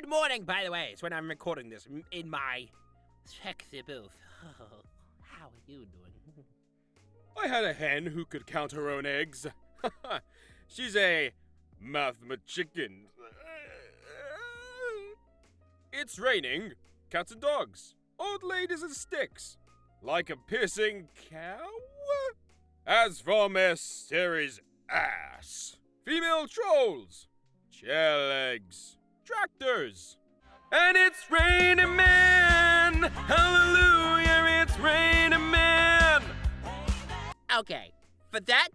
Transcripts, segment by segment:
Good morning, by the way. It's when I'm recording this in my sexy booth. Oh, how are you doing? I had a hen who could count her own eggs. She's a mathematician. It's raining. Cats and dogs. Old ladies and sticks. Like a pissing cow? As from a series ass. Female trolls. Shell eggs. Tractors. And it's raining man! Hallelujah, it's raining man! Okay, for that,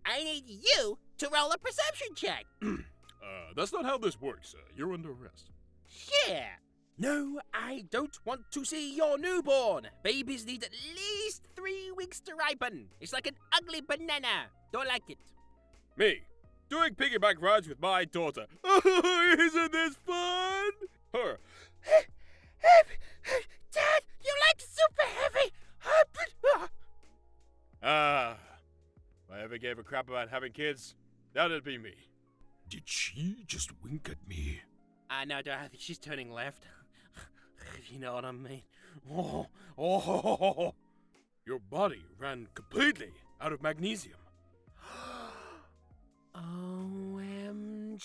I need you to roll a perception check. That's not how this works. You're under arrest. Yeah. No, I don't want to see your newborn. Babies need at least 3 weeks to ripen. It's like an ugly banana. Don't like it. Me, doing piggyback rides with my daughter. Isn't this fun? Her. Dad, you like super heavy. If I ever gave a crap about having kids, that'd be me. Did she just wink at me? No, I think she's turning left. If you know what I mean. Oh. Your body ran completely out of magnesium. OMG.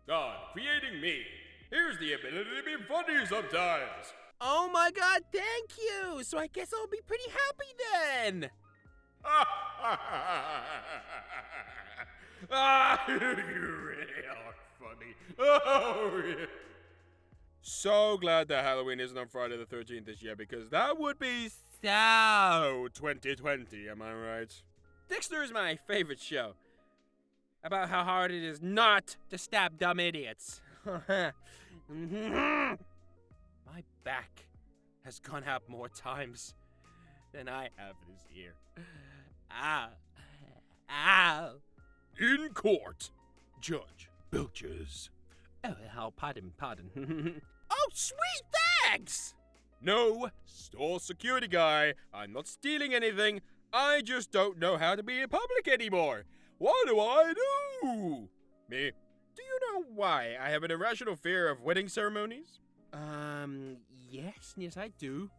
God, creating me. Here's the ability to be funny sometimes. Oh my god, thank you! So I guess I'll be pretty happy then! You really are funny. Oh, yeah. So glad that Halloween isn't on Friday the 13th this year, because that would be so 2020, am I right? Dexter is my favorite show. About how hard it is not to stab dumb idiots. My back has gone out more times than I have this year. Ow. In court, Judge Bilges. Oh, pardon. Oh, sweet, thanks! No, store security guy. I'm not stealing anything. I just don't know how to be in public anymore. What do I do? Me. Do you know why I have an irrational fear of wedding ceremonies? Yes, I do.